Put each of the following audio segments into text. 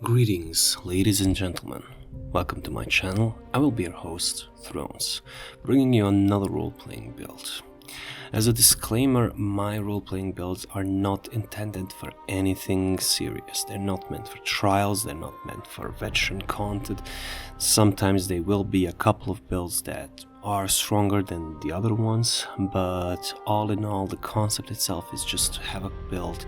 Greetings, ladies and gentlemen. Welcome to my channel. I will be your host, Thrones, bringing you another role-playing build. As a disclaimer, my role-playing builds are not intended for anything serious. They're not meant for trials, they're not meant for veteran content. Sometimes they will be a couple of builds that are stronger than the other ones, but all in all, the concept itself is just to have a build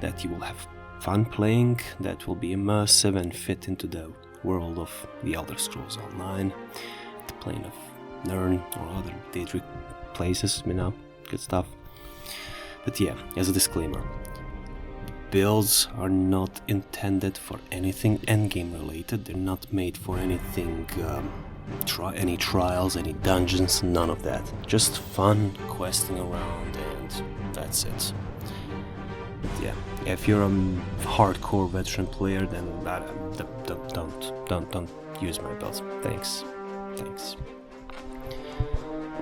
that you will have fun playing, that will be immersive and fit into the world of The Elder Scrolls Online, the plane of Nirn or other Daedric places, good stuff. But yeah, as a disclaimer, builds are not intended for anything endgame related. They're not made for anything, any trials, any dungeons, none of that. Just fun questing around and that's it. But yeah, if you're a hardcore veteran player, then don't use my builds. Thanks.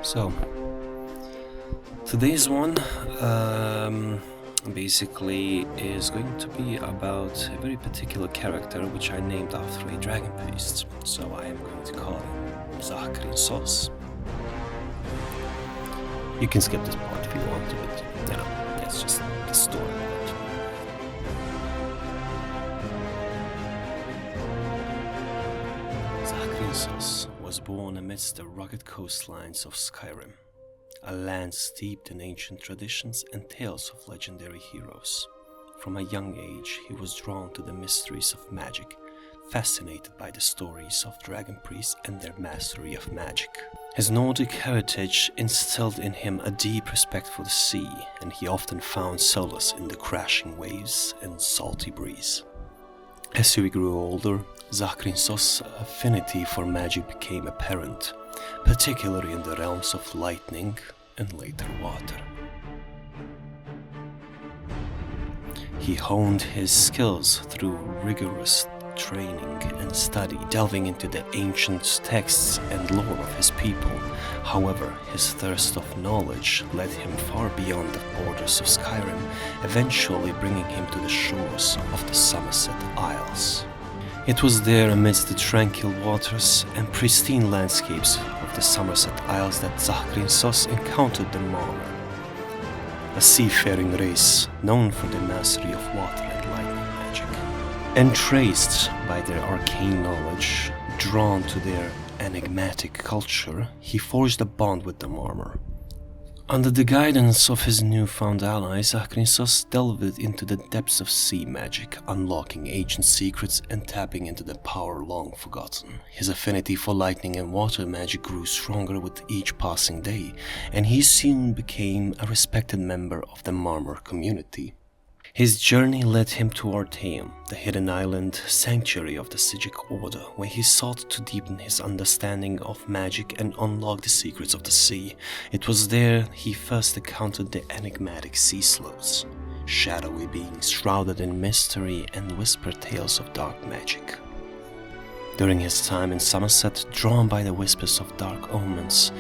So today's one basically is going to be about a very particular character which I named after a dragon priest. So I am going to call him Sorcerer. You can skip this part if you want to, but that's just the story. Sorcerer was born amidst the rugged coastlines of Skyrim, a land steeped in ancient traditions and tales of legendary heroes. From a young age, he was drawn to the mysteries of magic, fascinated by the stories of dragon priests and their mastery of magic. His Nordic heritage instilled in him a deep respect for the sea, and he often found solace in the crashing waves and salty breeze. As he grew older, Sorcerer's affinity for magic became apparent, particularly in the realms of lightning and later water. He honed his skills through rigorous training and study, delving into the ancient texts and lore of his people. However, his thirst of knowledge led him far beyond the borders of Skyrim, eventually bringing him to the shores of the Somerset Isles. It was there, amidst the tranquil waters and pristine landscapes of the Somerset Isles, that Sorcerer encountered the Marner, a seafaring race known for their mastery of water and lightning magic. Entranced by their arcane knowledge, drawn to their enigmatic culture, he forged a bond with the Marner. Under the guidance of his newfound ally, Sorcerer delved into the depths of sea magic, unlocking ancient secrets and tapping into the power long forgotten. His affinity for lightning and water magic grew stronger with each passing day, and he soon became a respected member of the Marner community. His journey led him to Artaeum, the hidden island sanctuary of the Sigic Order, where he sought to deepen his understanding of magic and unlock the secrets of the sea. It was there he first encountered the enigmatic sea sloths, shadowy beings shrouded in mystery and whispered tales of dark magic. During his time in Somerset, drawn by the whispers of dark omens,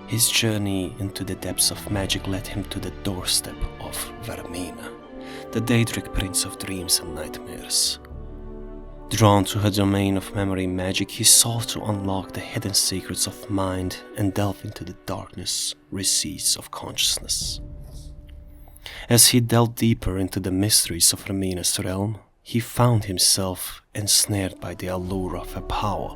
his journey into the depths of magic led him to the doorstep of Vermina, the Daedric prince of dreams and nightmares. Drawn to her domain of memory magic, he sought to unlock the hidden secrets of mind and delve into the darkness recesses of consciousness. As he delved deeper into the mysteries of Vermina's realm, he found himself ensnared by the allure of her power.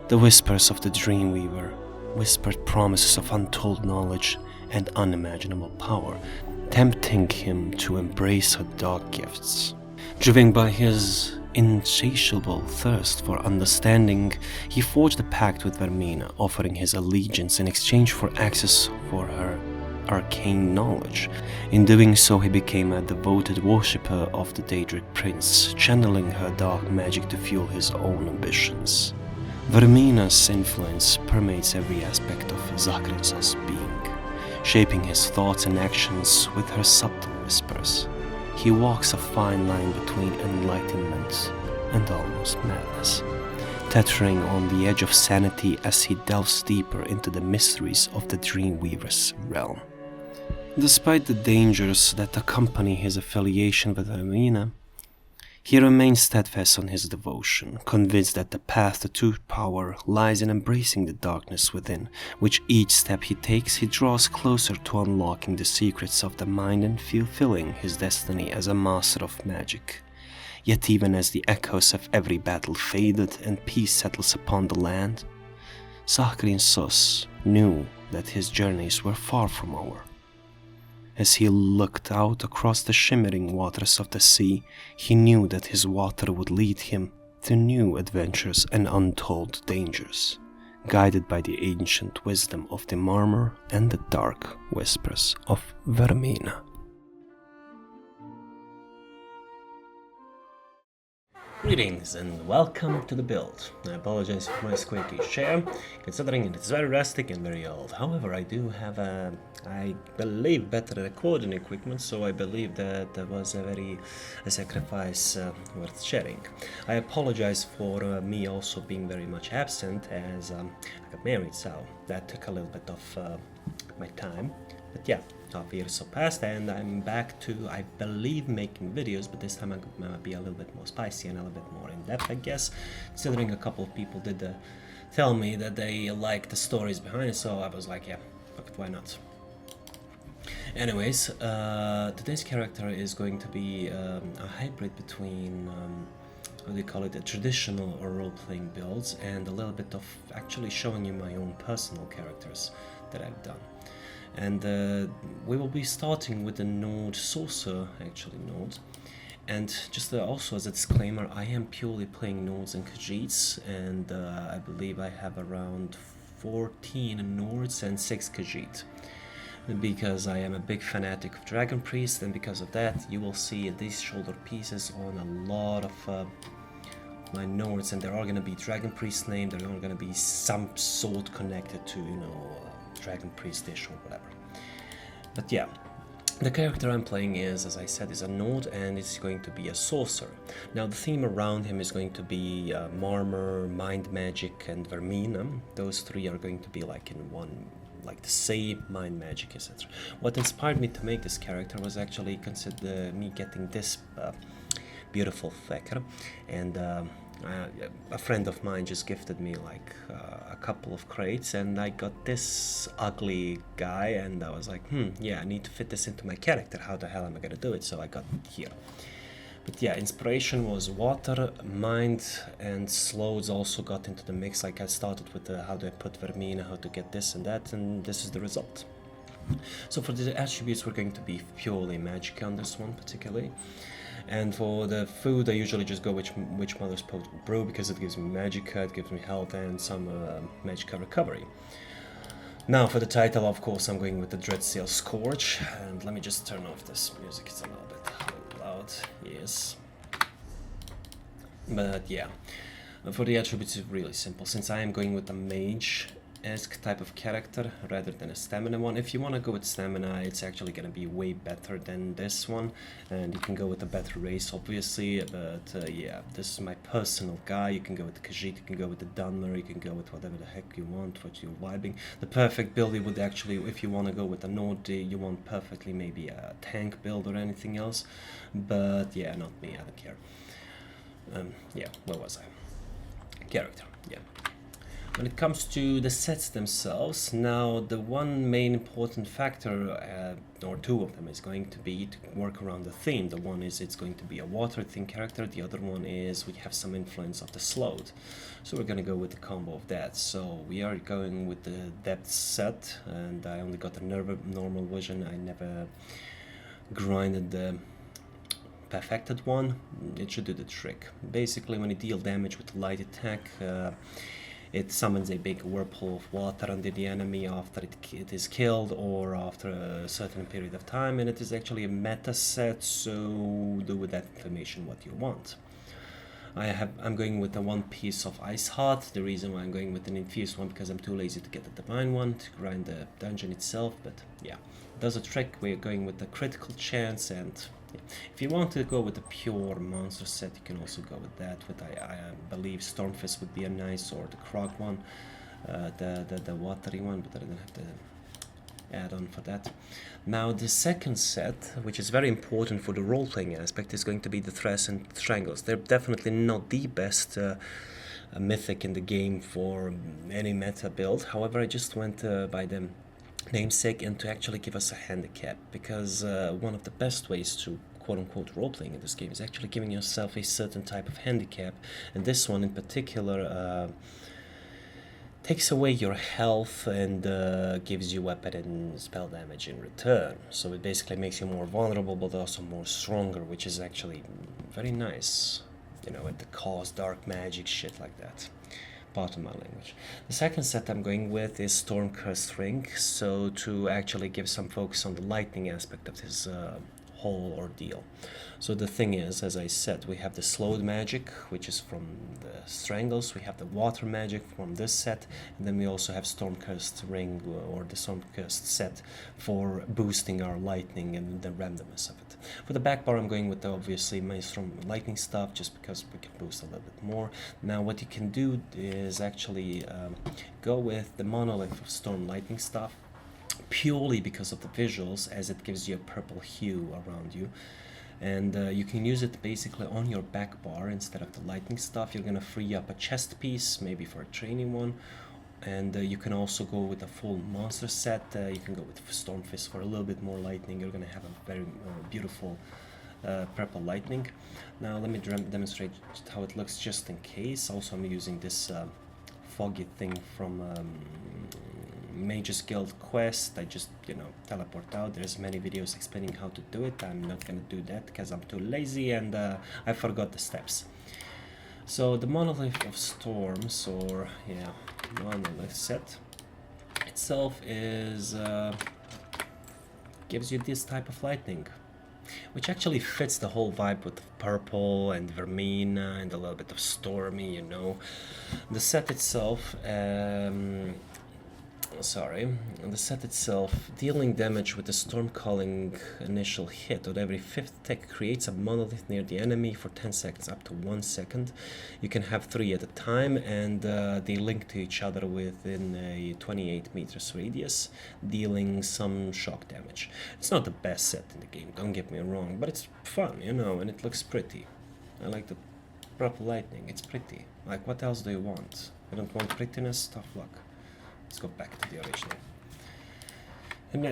The whispers of the Dreamweaver whispered promises of untold knowledge and unimaginable power, tempting him to embrace her dark gifts. Driven by his insatiable thirst for understanding, he forged a pact with Vermina, offering his allegiance in exchange for access for her arcane knowledge. In doing so, he became a devoted worshipper of the Daedric prince, channeling her dark magic to fuel his own ambitions. Vermina's influence permeates every aspect of Sorcerer's being, shaping his thoughts and actions with her subtle whispers. He walks a fine line between enlightenment and almost madness, teetering on the edge of sanity as he delves deeper into the mysteries of the Dreamweaver's realm. Despite the dangers that accompany his affiliation with Vermina, He remains steadfast on his devotion, convinced that the path to true power lies in embracing the darkness within, which each step he takes he draws closer to unlocking the secrets of the mind and fulfilling his destiny as a master of magic. Yet even as the echoes of every battle faded and peace settles upon the land, Sakrin Sos knew that his journeys were far from over. As he looked out across the shimmering waters of the sea, he knew that his water would lead him to new adventures and untold dangers, guided by the ancient wisdom of the murmur and the dark whispers of Vermina. Greetings and welcome to the build. I apologize for my squeaky chair, considering it is very rustic and very old. However, I do have I believe, better recording equipment, so I believe that there was a sacrifice worth sharing. I apologize for me also being very much absent, as I got married, so that took a little bit of my time. But yeah, half a year so passed and I'm back to, I believe, making videos, but this time I'm gonna be a little bit more spicy and a little bit more in depth, I guess, considering a couple of people did tell me that they like the stories behind it, so I was like, yeah, fuck it, why not? Anyways, today's character is going to be a hybrid between how do you call it, a traditional or role-playing builds and a little bit of actually showing you my own personal characters that I've done. And we will be starting with the node Sorcerer, node. And just also as a disclaimer, I am purely playing nodes and Khajiits, and I believe I have around 14 nodes and 6 Khajiit. Because I am a big fanatic of Dragon Priest, and because of that you will see these shoulder pieces on a lot of my nodes, and there are going to be Dragon Priest named, there are going to be some sort connected to, you know, Dragon Priest-ish or whatever. But yeah, the character I'm playing is, as I said, is a node, and it's going to be a sorcerer. Now the theme around him is going to be Marmor, Mind Magic, and Vermina. Those three are going to be like in one, like the same Mind Magic, etc. What inspired me to make this character was actually me getting this beautiful fecker, and a friend of mine just gifted me like a couple of crates, and I got this ugly guy, and I was like, yeah, I need to fit this into my character. How the hell am I gonna do it? So I got it here. But yeah, inspiration was water, mind, and slows also got into the mix. Like I started with how do I put Vermina, how to get this and that, and this is the result. So for the attributes, we're going to be purely Magicka on this one particularly. And for the food, I usually just go which Mother's Pot brew, because it gives me Magicka, it gives me health, and some Magicka recovery. Now for the title, of course, I'm going with the Dreadseal Scourge, and let me just turn off this music, it's a little bit loud, yes. But yeah, for the attributes, it's really simple, since I am going with a mage-esque type of character rather than a stamina one. If you want to go with stamina, it's actually going to be way better than this one, and you can go with a better race obviously, but yeah, this is my personal guy. You can go with the Khajiit, you can go with the Dunmer, you can go with whatever the heck you want, what you're vibing. The perfect build you would actually, if you want to go with a node, you want perfectly maybe a tank build or anything else, but yeah, not me, I don't care. Yeah, where was I? Character, yeah. When it comes to the sets themselves, now the one main important factor, or two of them, is going to be to work around the theme. The one is it's going to be a water theme character, the other one is we have some influence of the slowed. So we're going to go with the combo of that. So we are going with the depth set, and I only got a normal vision. I never grinded the perfected one. It should do the trick. Basically, when you deal damage with a light attack, it summons a big whirlpool of water under the enemy after it is killed or after a certain period of time, and it is actually a meta set, so do with that information what you want. I'm going with the one piece of Ice Heart. The reason why I'm going with an infused one, because I'm too lazy to get the divine one to grind the dungeon itself, but yeah, it does a trick. We're going with the critical chance, and yeah. If you want to go with a pure monster set, you can also go with that. But I believe Stormfist would be a nice, or the Krog one, the watery one, but I don't have add-on for that. Now the second set, which is very important for the role-playing aspect, is going to be the Threats and Strangles. They're definitely not the best mythic in the game for any meta build. However, I just went by the namesake and to actually give us a handicap, because one of the best ways to quote-unquote role-playing in this game is actually giving yourself a certain type of handicap, and this one in particular takes away your health and gives you weapon and spell damage in return. So it basically makes you more vulnerable but also more stronger, which is actually very nice, you know, at the cost, dark magic, shit like that. Pardon my language. The second set I'm going with is Storm Cursed Ring, so to actually give some focus on the lightning aspect of this whole ordeal. So the thing is, as I said, we have the slowed magic, which is from the Strangles, we have the water magic from this set, and then we also have Storm Cursed Ring, or the Storm Cursed set, for boosting our lightning and the randomness of it. For the back bar I'm going with the obviously Maelstrom lightning stuff, just because we can boost a little bit more. Now what you can do is actually go with the monolith of Storm Lightning stuff, purely because of the visuals, as it gives you a purple hue around you, and you can use it basically on your back bar instead of the lightning stuff. You're gonna free up a chest piece, maybe for a training one, and you can also go with a full monster set. You can go with Storm Fist for a little bit more lightning. You're gonna have a very beautiful purple lightning. Now let me demonstrate how it looks just in case. Also I'm using this foggy thing from Mage's Guild quest. I just, you know, teleport out. There's many videos explaining how to do it. I'm not gonna do that because I'm too lazy and I forgot the steps. So the Monolith of Storms, or yeah, Monolith set itself is gives you this type of lightning, which actually fits the whole vibe with purple and vermina and a little bit of stormy, you know. The set itself, the set itself, dealing damage with the Storm Calling initial hit on every 5th attack creates a monolith near the enemy for 10 seconds, up to 1 second. You can have 3 at a time, and they link to each other within a 28 meters radius, dealing some shock damage. It's not the best set in the game, don't get me wrong, but it's fun, you know, and it looks pretty. I like the purple lightning, it's pretty. Like, what else do you want? You don't want prettiness? Tough luck. Let's go back to the original. And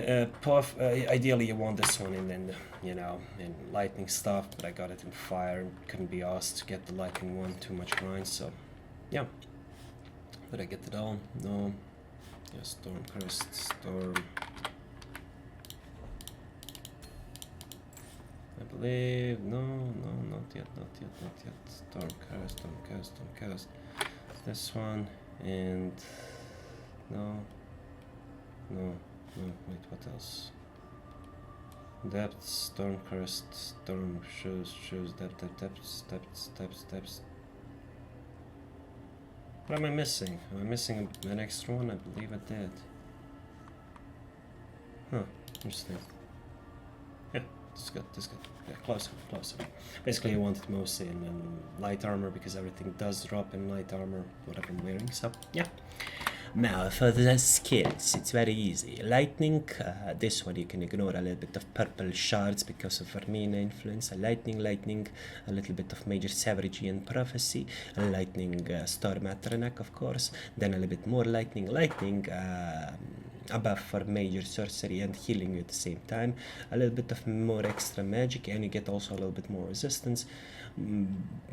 ideally you want this one in, you know, in lightning stuff, but I got it in fire. Couldn't be asked to get the lightning one, too much grind, so yeah. Did I get it all? No. Yeah, Storm Cursed, Storm. I believe, no, not yet. Storm Cursed. This one, and no, wait, what else? Depth, Storm Cursed, Storm shows, depths. What am I missing? Am I missing an extra one? I believe I did. Huh, interesting. Yeah, this good. Yeah, closer. Basically I want it mostly in light armor, because everything does drop in light armor, whatever I'm wearing, so yeah. Now for the skills, it's very easy. Lightning, this one you can ignore a little bit of purple shards because of Vermina influence. Lightning, a little bit of Major Savagery and Prophecy. Lightning, Storm Atranak, of course. Then a little bit more lightning, a buff for Major Sorcery and healing you at the same time. A little bit of more extra magic, and you get also a little bit more resistance.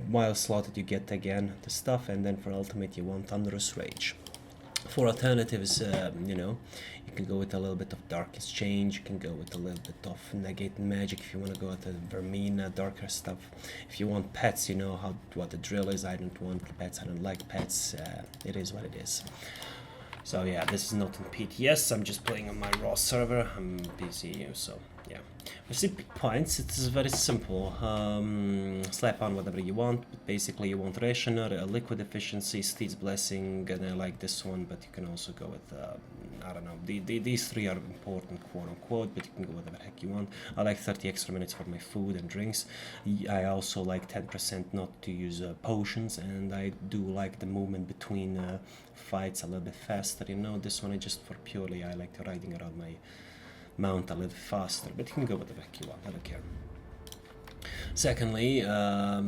While slotted you get again the stuff, and then for ultimate you want Thunderous Rage. For alternatives, you know, you can go with a little bit of Dark Exchange, you can go with a little bit of Negate Magic if you want to go with the Vermina, darker stuff. If you want pets, you know what the drill is. I don't want pets, I don't like pets, it is what it is. So yeah, this is not in PTS, I'm just playing on my raw server, I'm PCU, so Yeah. Recipe points, it is very simple. Slap on whatever you want, but basically you want Rationer, Liquid Efficiency, Steed's Blessing, and I like this one, but you can also go with, I don't know, these three are important, quote unquote, but you can go whatever the heck you want. I like 30 extra minutes for my food and drinks. I also like 10% not to use potions, and I do like the movement between fights a little bit faster, you know. This one I just for purely, I like riding around my mount a little faster, but you can go with the heck you want, I don't care. Secondly, I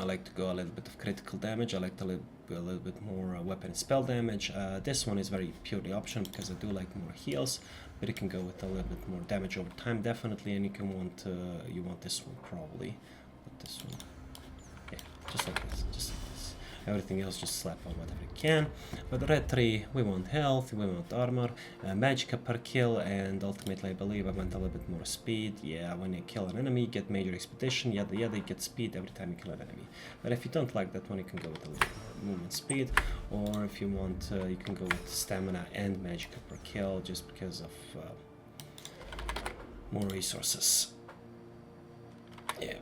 like to go a little bit of critical damage. I like to a little bit more weapon and spell damage. This one is very purely optional because I do like more heals, but you can go with a little bit more damage over time, definitely, and you can want you want this one probably, but this one, yeah, just like this, just like this. Everything else just slap on whatever you can. But the red 3, we want health, we want armor, Magicka per kill, and ultimately I believe I want a little bit more speed. Yeah, when you kill an enemy, you get major expedition, yada yada, you get speed every time you kill an enemy. But if you don't like that one, you can go with a little bit more movement speed, or if you want, you can go with stamina and Magicka per kill, just because of more resources. Yeah.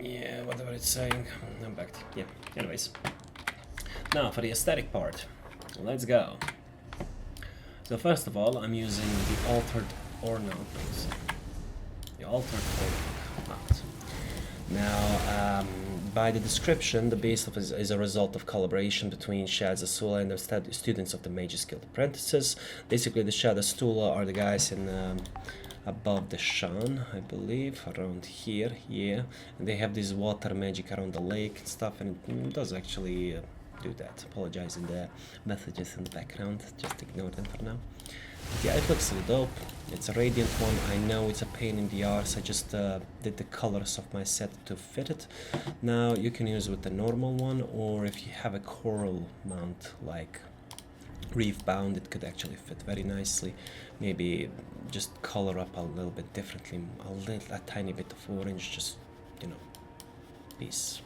Yeah, whatever it's saying. I'm back. Yeah, anyways. Now for the aesthetic part. Let's go. So first of all, I'm using the altered ornament. The altered ornament. Now, by the description, the base of is a result of collaboration between Shad Azula and the students of the Mages Guild apprentices. Basically, the Shad Azula are the guys in above the Shan, I believe, around here, yeah. And they have this water magic around the lake and stuff, and it does actually do that. Apologize in the messages in the background, just ignore them for now. But yeah, it looks really dope. It's a radiant one. I know it's a pain in the arse. I just did the colors of my set to fit it. Now you can use it with the normal one, or if you have a coral mount like reef bound, it could actually fit very nicely. Maybe just color up a little bit differently, a tiny bit of orange, just, you know, peace.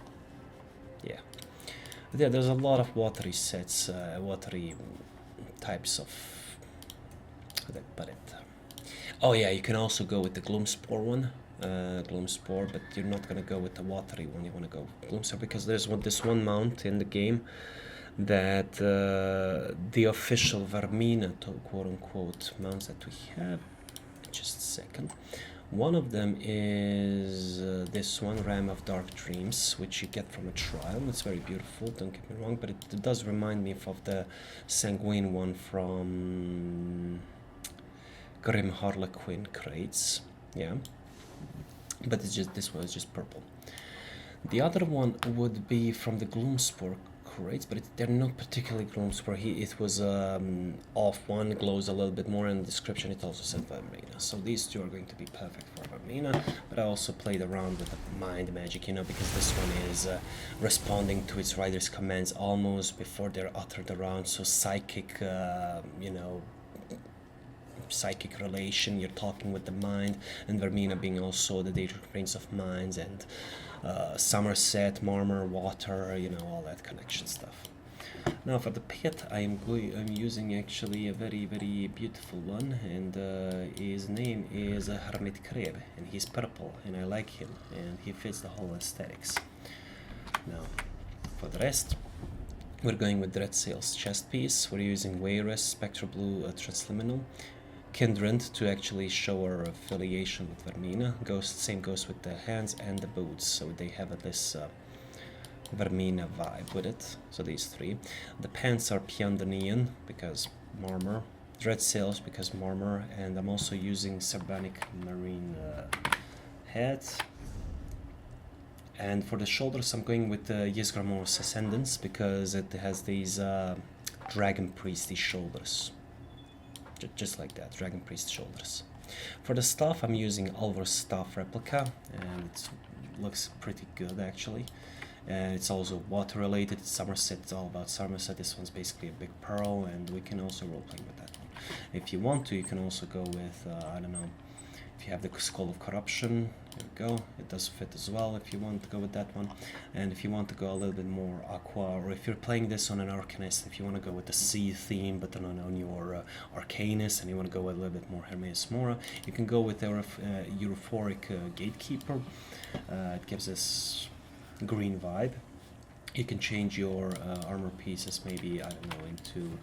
Yeah. But yeah, there's a lot of watery sets, watery types of, how do I put it? Oh yeah, you can also go with the Gloomspore one, Gloomspore, but you're not gonna go with the watery one. You wanna go with Gloomspore because there's this one mount in the game that the official Vermina, quote-unquote, mounts that we have. Just a second. One of them is this one, Ram of Dark Dreams, which you get from a trial. It's very beautiful, don't get me wrong, but it does remind me of the Sanguine one from Grim Harlequin crates, yeah. But it's just, this one is just purple. The other one would be from the Gloomspore crates, but they're not particularly Gloomspore. It was off one, glows a little bit more. In the description it also said Vermina. So these two are going to be perfect for Vermina, but I also played around with the mind magic, you know, because this one is responding to its rider's commands almost before they're uttered around, so psychic, you know, psychic relation, you're talking with the mind, and Vermina being also the Daedric Prince of Minds, and Somerset, Marmor, Water, you know, all that connection stuff. Now for the pet, I'm using actually a very, very beautiful one, and his name is Hermit Crab, and he's purple, and I like him, and he fits the whole aesthetics. Now, for the rest, we're going with Dreadsail's chest piece. We're using Wayrest, Spectral Blue, Transliminal, Kindred to actually show our affiliation with Vermina. Same goes with the hands and the boots, so they have this Vermina vibe with it. So these three. The pants are Piandanian because Marmor, Dreadsails because Marmor, and I'm also using Sarbanic Marine hat. And for the shoulders, I'm going with the Ysgramor's Ascendance because it has these Dragon Priesty shoulders. Just like that, Dragon Priest shoulders. For the staff, I'm using Alvar's staff replica, and it looks pretty good actually. It's also water related. Somerset, it's all about Somerset. This one's basically a big pearl, and we can also roleplay with that one. If you want to, you can also go with, I don't know, If you have the Skull of Corruption, here we go. It does fit as well if you want to go with that one. And if you want to go a little bit more aqua, or if you're playing this on an Arcanist, if you want to go with the sea theme, but then on your Arcanist, and you want to go with a little bit more Hermes Mora, you can go with our Euphoric Gatekeeper. It gives this green vibe. You can change your armor pieces, maybe, I don't know, into,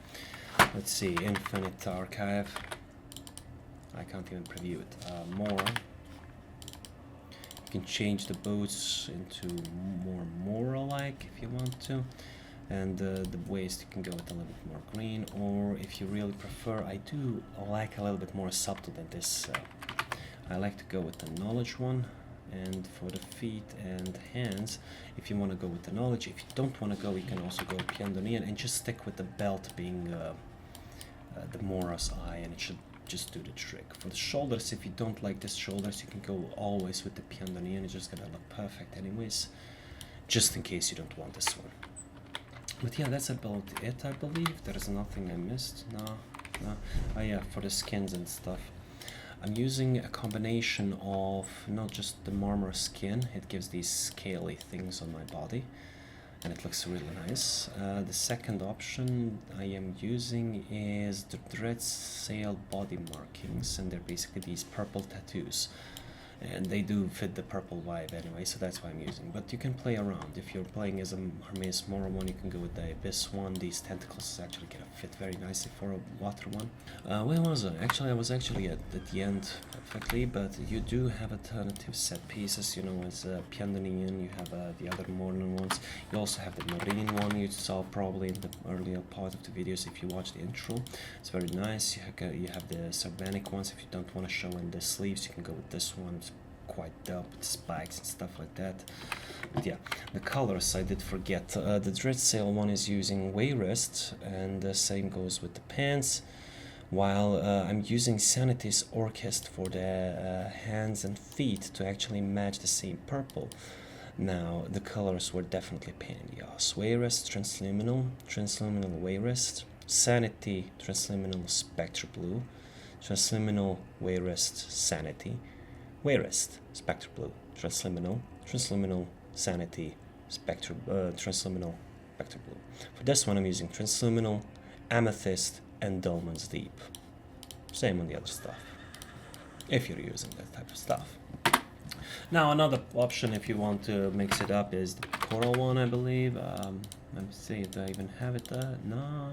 let's see, Infinite Archive. I can't even preview it. More. You can change the boots into more Mora-like if you want to. And the waist you can go with a little bit more green. Or if you really prefer, I do like a little bit more subtle than this. I like to go with the knowledge one. And for the feet and hands, if you want to go with the knowledge, if you don't want to go, you can also go Piandonian and just stick with the belt being the Mora's eye, and it should just do the trick. For the shoulders, if you don't like this shoulders, you can go always with the Piandonian. It's just gonna look perfect anyways, just in case you don't want this one. But yeah, that's about it, I believe. There is nothing I missed. No. Oh yeah, for the skins and stuff, I'm using a combination of not just the marmor skin. It gives these scaly things on my body, and it looks really nice. The second option I am using is the Dread Sail body markings, and they're basically these purple tattoos. And they do fit the purple vibe anyway, so that's why I'm using. But you can play around. If you're playing as a Hermes Mora one, you can go with the Abyss one. These tentacles actually gonna fit very nicely for a water one. Where was I? Actually, I was actually at the end perfectly, but you do have alternative set pieces, you know, as Piandonian, you have the other modern ones. You also have the Marine one you saw probably in the earlier part of the videos if you watch the intro. It's very nice. You have the Sardanic ones. If you don't want to show in the sleeves, you can go with this one. It's quite dope with spikes and stuff like that. But yeah, the colors I did forget. The Dread Sail one is using Wayrest, and the same goes with the pants, while I'm using Sanity's Orchest for the hands and feet to actually match the same purple. Now, the colors were definitely a pain in the ass. Wayrest, Transluminal Wayrest, Sanity, Transluminal Spectre Blue, Transluminal Wayrest, Sanity, Wayrest, Spectre Blue, Transluminal, Sanity, Transluminal, Spectre Blue. For this one I'm using Transluminal, Amethyst, and Dolmen's Deep. Same on the other stuff, if you're using that type of stuff. Now another option if you want to mix it up is the Coral one, I believe. Let me see, do I even have it there? No.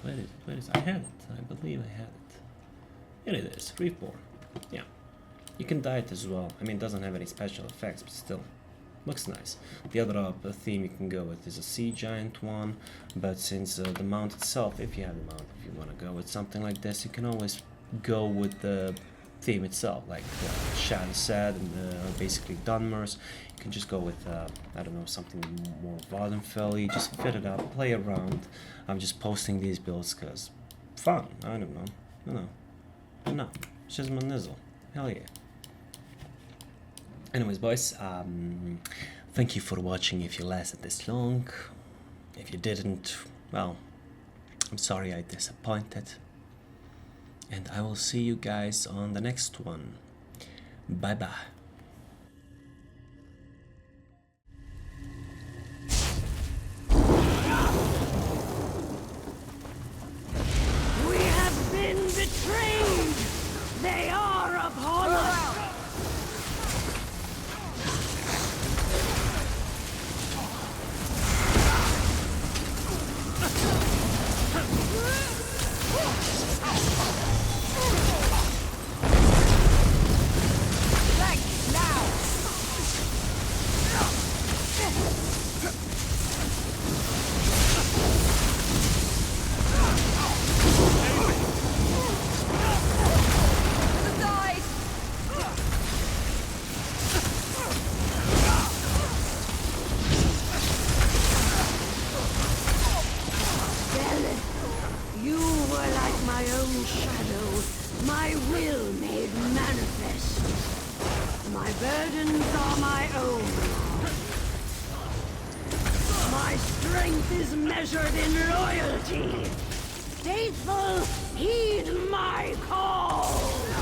Where is it? I had it. I believe I had it. Here it is, Reborn. Yeah, you can dye it as well. I mean, it doesn't have any special effects, but still, looks nice. The other theme you can go with is a Sea Giant one, but since the mount itself, if you have the mount, if you want to go with something like this, you can always go with the theme itself, like Shadow Sad and basically Dunmers. You can just go with, I don't know, something more Vardenfelly, just fit it up, play around. I'm just posting these builds because fun, I don't know. No, it's just my nizzle. Hell yeah. Anyways, boys, thank you for watching if you lasted this long. If you didn't, well, I'm sorry I disappointed. And I will see you guys on the next one. Bye bye. We have been betrayed! They are upon us! My will made manifest. My burdens are my own. My strength is measured in loyalty. faithful, heed my call!